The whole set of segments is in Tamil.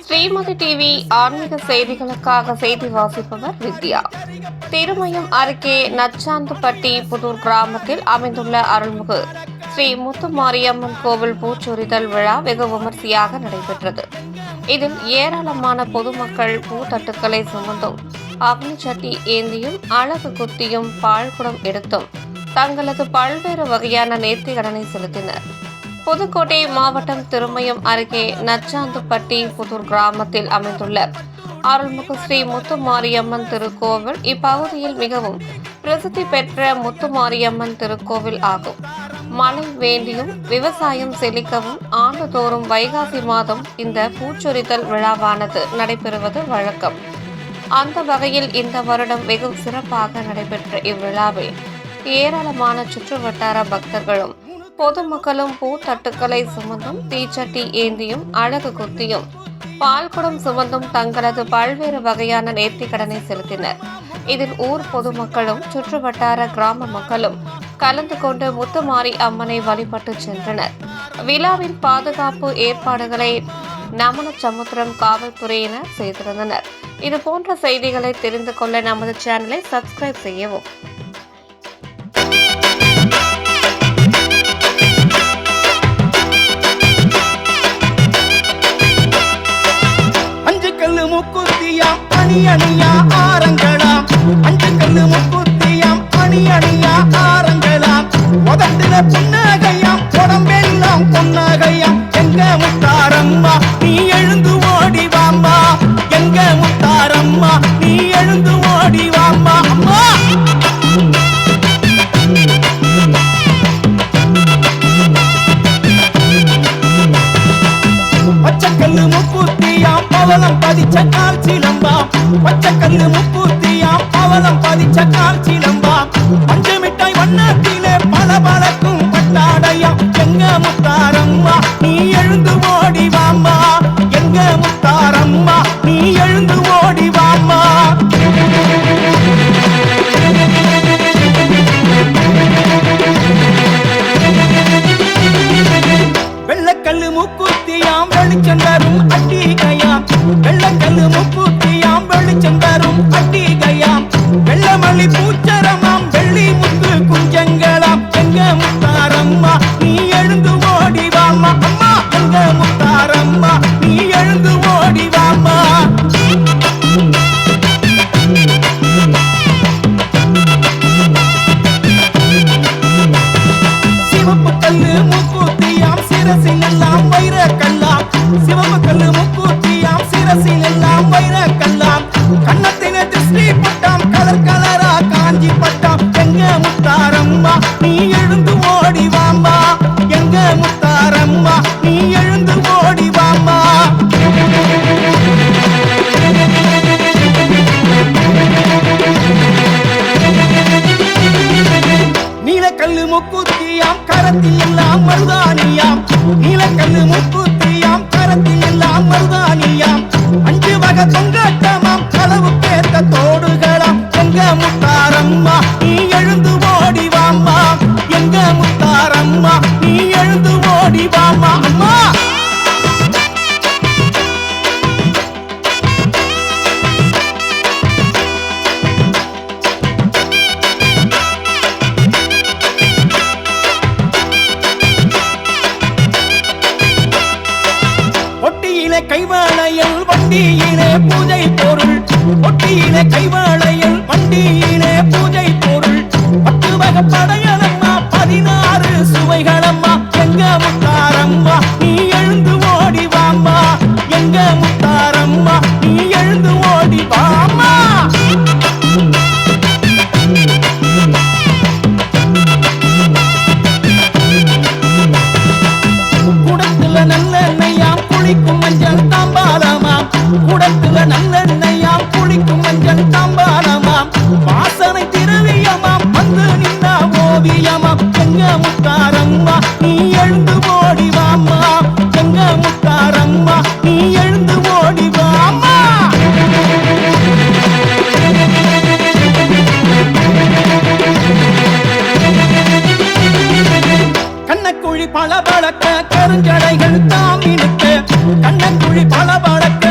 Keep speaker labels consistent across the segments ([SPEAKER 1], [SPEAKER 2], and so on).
[SPEAKER 1] ஸ்ரீமதி டிவி ஆன்மீக செய்திகளுக்காக செய்தி வாசிப்பவர் வித்யா. திருமயம் அருகே நச்சாந்துப்பட்டி புதூர் கிராமத்தில் அமைந்துள்ள அருள்மிகு ஸ்ரீ முத்துமாரியம்மன் கோவில் பூச்சொரிதல் விழா வெகு விமர்சையாக நடைபெற்றது. இதில் ஏராளமான பொதுமக்கள் பூத்தட்டுக்களை சுமந்தும் அக்னி சட்டி ஏந்தியும் அழகு குத்தியும் பால்குடம் எடுத்தும் தங்களது பல்வேறு வகையான நேர்த்திக்கடனை செலுத்தினர். புதுக்கோட்டை மாவட்டம் திருமயம் அருகே நச்சாந்துப்பட்டி புதூர் கிராமத்தில் அமைந்துள்ள அருள்மிகு ஸ்ரீ முத்துமாரியம்மன் திருக்கோவில் இப்பகுதியில் மிகவும் பிரசித்தி பெற்ற முத்துமாரியம்மன் திருக்கோவில் ஆகும். மழை வேண்டியும் விவசாயம் செழிக்கவும் ஆண்டுதோறும் வைகாசி மாதம் இந்த பூச்சொரிதல் விழாவானது நடைபெறுவது வழக்கம். அந்த வகையில் இந்த வருடம் வெகு சிறப்பாக நடைபெற்ற இவ்விழாவில் ஏராளமான சுற்றுவட்டார பக்தர்களும் பொதுமக்களும் பூத்தட்டுக்களை சுமந்தும் தீச்சட்டி ஏந்தியும் அழகு குத்தியும் பால்குடம் சுமந்தும் தங்களது பல்வேறு வகையான நேர்த்திக்கடனை செலுத்தினர். இதில் ஊர் பொதுமக்களும் சுற்றுவட்டார கிராம மக்களும் கலந்து கொண்டு முத்துமாரி அம்மனை வழிபட்டு சென்றனர். விழாவின் பாதுகாப்பு ஏற்பாடுகளை நமனசமுத்திரம் காவல்துறையினர் செய்திருந்தனர். இதுபோன்ற செய்திகளை தெரிந்து கொள்ள நமது சேனலை சப்ஸ்கிரைப் செய்யவும்.
[SPEAKER 2] முக்குத்தியாம் அணி அணியா ஆரங்களாம், அஞ்சு கல்லு முக்குத்தியாம் அணி அணியா ஆரங்களாம், உதட்டுல புன்னகையாம் உடம்பெல்லாம் பொன்னகையாம். எங்க முத்தாரம்மா நீ எழுந்து ஓடி வாம்மா, எங்க முத்தாரம்மா நீ எழுந்து ஓடி வாம்மா. அம்மா பச்சைக்கல்லு முக்குத்தியாம் பவளம் பதிச்ச கால் சிலம்பாம், பச்சைக்கல்லு முக்குத்தியாம் பவளம் பதிச்ச கால் சிலம்பாம். பஞ்சமிட்டாய் வண்ணத்திலே பல பழக்கும் பட்டாடையாம். எங்க முத்தாரம்மா நீ எழுந்து ஓடி வாம்மா, எங்க முத்தாரம்மா நீ எழுந்து ஓடி வாம்மா. வெள்ளக்கல்லு முக்குத்தியாம் வெளிச்சம் தரும் அட்டிகையாம், வெள்ளக்கல்லு முக்குத்தியாம் வெளிச்சம் தரும் அட்டிகையாம். வெள்ளமல்லி பூச்சரமாம் வெள்ளி முத்து குஞ்சங்களாம். எங்க முத்தாரம்மா நீ எழுந்து ஓடி வாம்மா, அம்மா எங்க முத்தாரம்மா நீ எழுந்து ஓடி வாம்மா. சிவப்பு கல்லு முக்குத்தியாம் சிரசில் எல்லாம் வைர கல்லாம், சிவப்பு கல்லு முக்குத்தியாம் சிரசில் எல்லாம் வைர கல்லாம். கண்ணத்தின திருஷ்டி பட்டாம் கலர் கலரா காஞ்சி பட்டாம். எங்க முத்தாரம்மா நீ எழுந்து ஓடி வாம்மா, எங்க முத்தாரம்மா நீ எழுந்து ஓடி வாம்மா. நீலக்கல்லு முக்குத்தியாம் கரத்தில் எல்லாம் மருதானியாம், நீலக்கல்லு முக்குத்தியாம் கரத்தில் எல்லாம் மருதானியாம். அஞ்சு வகை தொங்கட்டமாம் களவு கேட்ட தோடுகளாம். எங்க முத்தாரம்மா நீ எழுந்து ஓடி வாம்மா, எங்க முத்தாரம்மா நீ எழுந்து ஓடி வாம்மா. அம்மா கைவாளையில் வண்டியிலே பூஜை பொருள், ஒட்டியிலே கைவாளையில் வண்டியிலே பூஜை பொருள். 10 வகை படையலம்மா 16 சுவைகளம்மா. எங்க முத்தாரம்மா நீ எழுந்து ஓடி வாம்மா, எங்க முத்தாரம்மா நீ எழுந்து ஓடி வாம்மா. குடத்துல நல்லெண்ணெய்யாம் குளிக்கும் மஞ்சள் தாம்பாலமாம், குடத்துல நல்லெண்ணெய்யாம் குளிக்கும் மஞ்சள் தாம்பாலமாம். வாசனை திரவியமாம் வந்து நின்னா ஓவியமாம். எங்க முத்தாரம்மா நீ எழுந்து ஓடி வாம்மா, எங்க முத்தாரம்மா நீ எழுந்து ஓடி வாம்மா. கண்ணக்குழி பளபளக்க கருஞ்சடைகள் தாமினுக்கு, கண்ணக்குழி பளபளக்க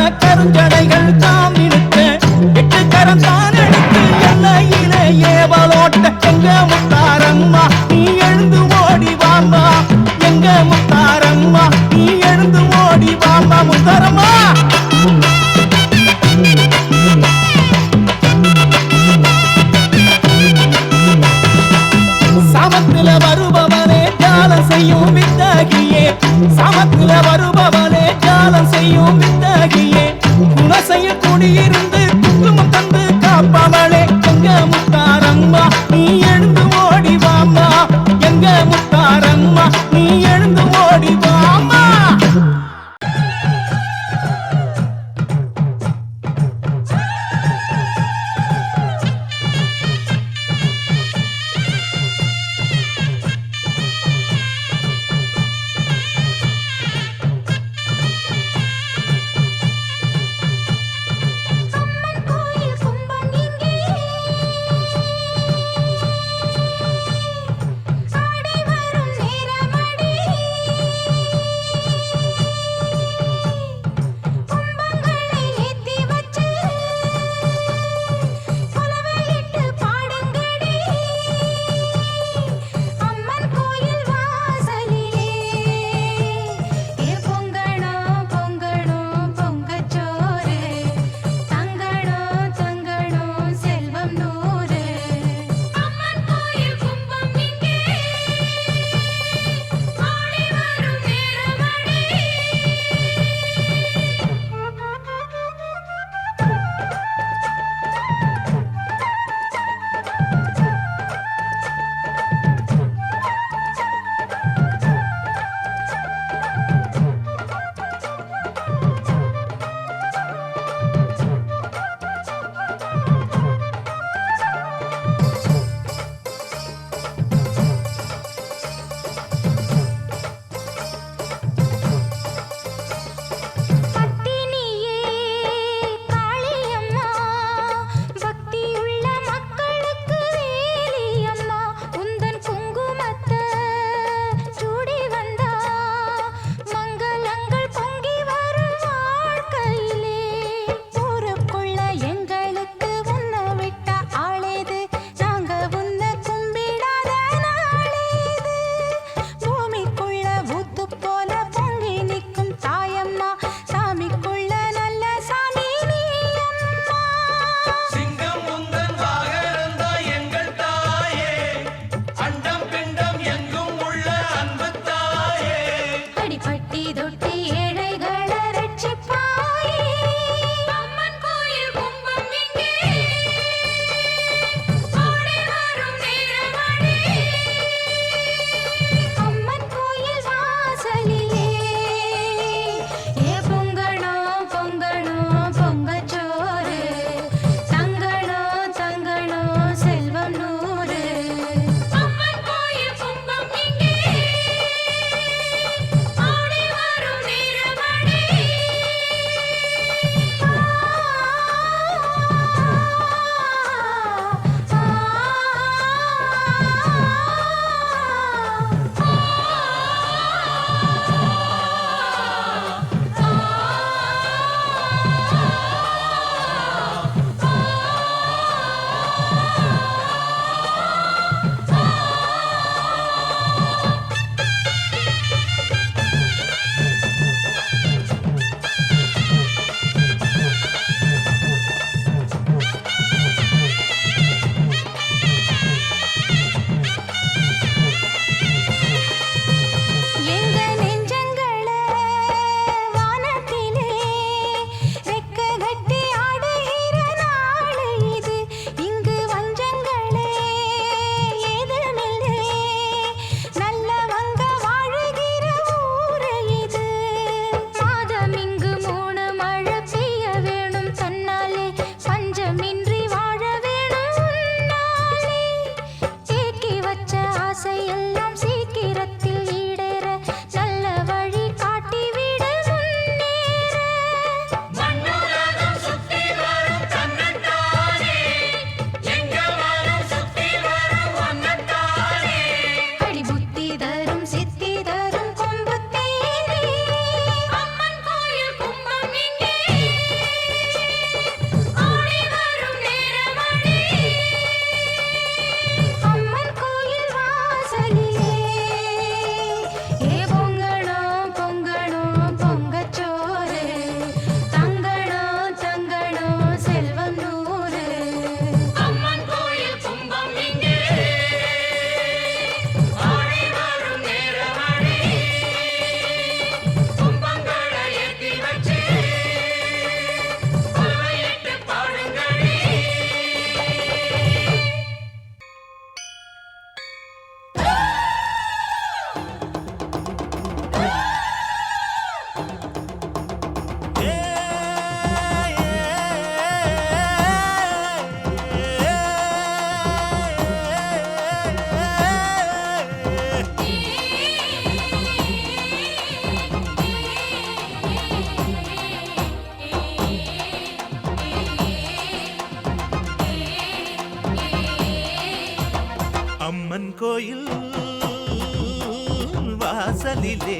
[SPEAKER 2] கோயில் வாசலிலே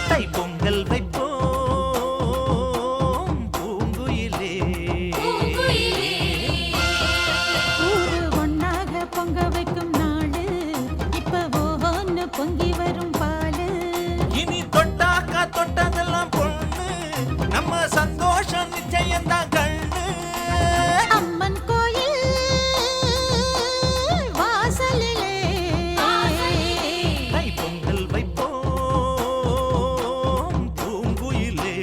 [SPEAKER 2] தை பொங்கல் வைப்போம் பூங்குயிலே.
[SPEAKER 3] ஊரு ஒன்னாக பொங்க வைக்கும் நாடு இப்ப ஒவ்வொன்னு பொங்கி வரும் பாலு.
[SPEAKER 2] இனி தொட்டாக்கா தொட்டதெல்லாம் பொண்ணு நம்ம சந்தோஷம் நிச்சயம்தான் கண்ணு.
[SPEAKER 3] அம்மன் கோயில் வாசலிலே
[SPEAKER 2] தை பொங்கல் வைப்போம் பூங்குயிலே.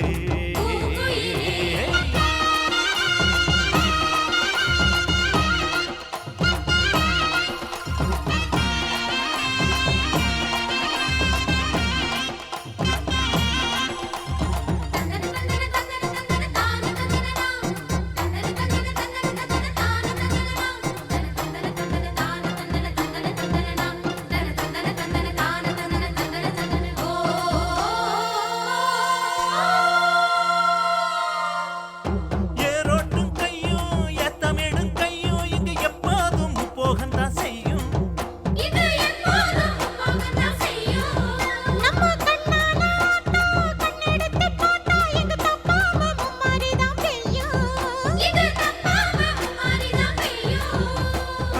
[SPEAKER 2] ஏரோட்டும் கையும் ஏத்தமிடும் கையும் இங்கு எப்போதும் போகத்தான் செய்யும்.
[SPEAKER 3] நம்ம கண்ணான ஆட்டோ கண்ணெடுத்து பார்த்தா எங்க தப்பாம மும்மாரிதான் பெய்யும்.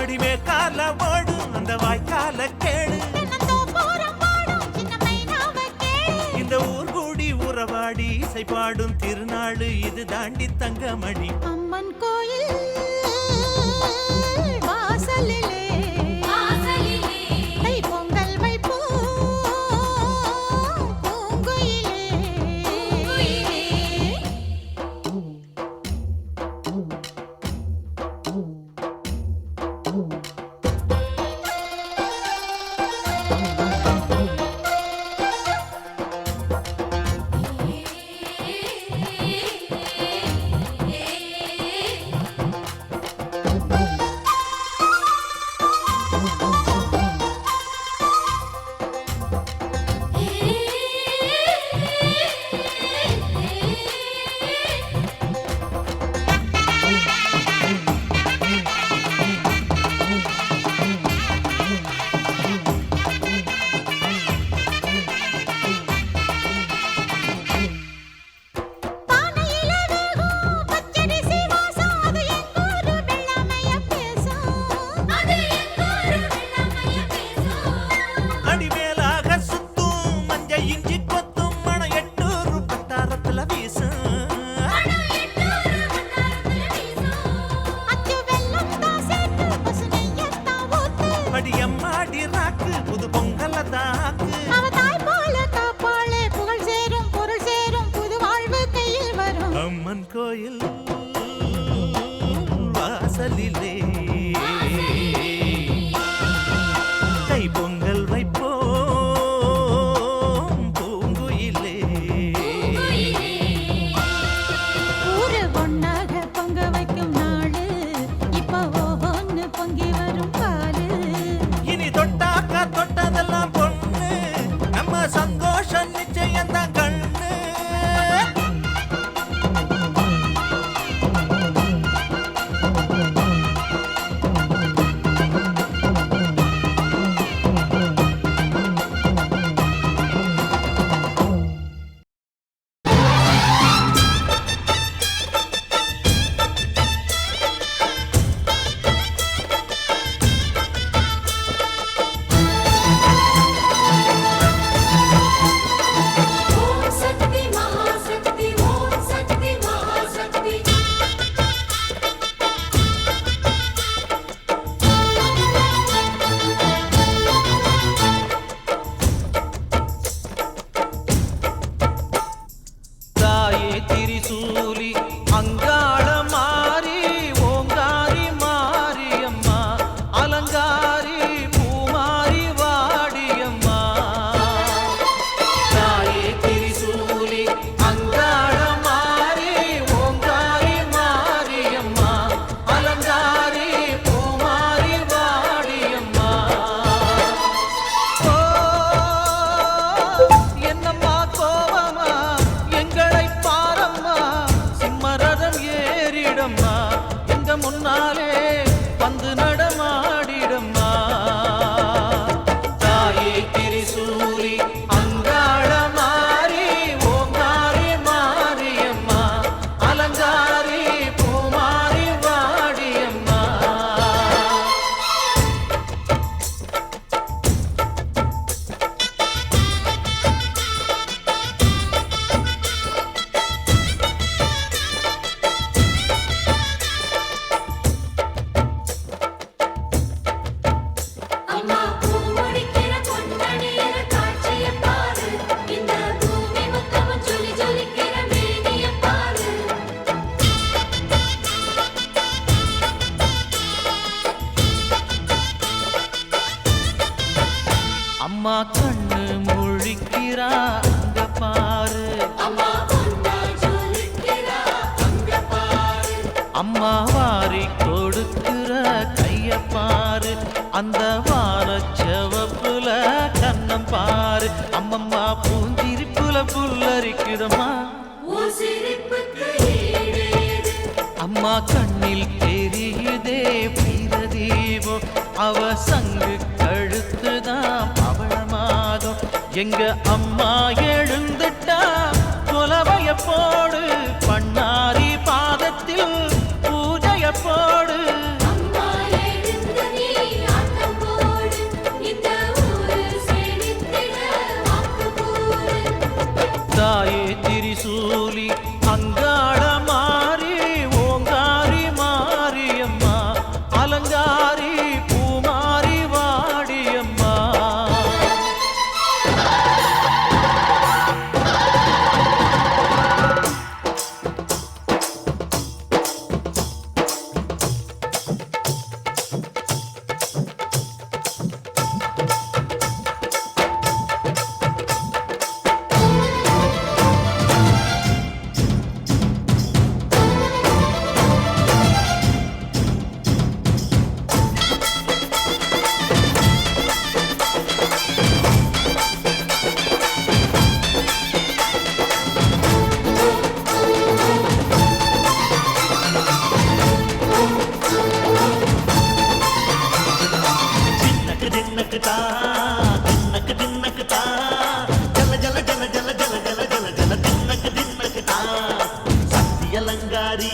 [SPEAKER 2] அடிமே கால ஓடும் அந்த வாய்க்கால கேளு.
[SPEAKER 3] தென்னந்தோப்போரம் பாடும் சின்ன மைனாவ கேளு.
[SPEAKER 2] இந்த ஊர் கூடி உறவாடி இசை பாடும் திருநாள் இது தாண்டி தங்கமணி.
[SPEAKER 3] அம்மன் கோயில் வாசலிலே தை பொங்கல் வைப்போம் பூங்குயிலே.
[SPEAKER 2] ஜொலிக்கிறா அங்க பாரு, அம்மா வாரி கொடுக்கிற கைய பாரு, அந்த வானச்சவப்புல கண்ணம் பாரு, அம்மம்மா பூஞ்சிரிப்புல புல்லரிக்குதம்மா, அம்மா கண்ணில் தெரியுதே வீரதீபம், அவ சங்கு கழுத்துதான் பவளமாகும், எங்க அம்மா எழுந்துட்டா கொலவைய போடு, பண்ணாரி பாதத்தில் பூஜைய போடு, தாயே திரிசூலி அங்காள மாறி ஓங்காரி மாரியம்மா, அலங்காரி பூமாரி வாடியம்மா. அலங்காரி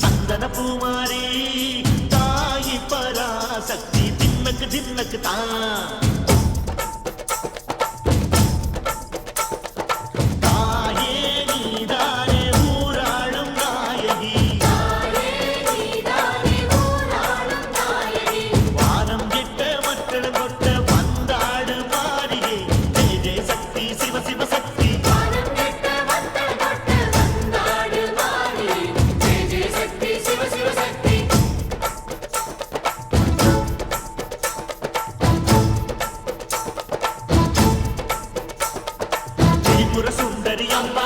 [SPEAKER 2] சந்தன பூமாரி தாயி பராசக்தி தின்னக்கு தின்னக்கு தான், தாயே நீதானே ஊராளும் நாயகி, வானம் கெட்ட மக்கள் கொட்ட வந்தாடு மாறியே, ஜெய ஜெய சக்தி சிவ சிவ சக்தி, சுந்தரி அம்மா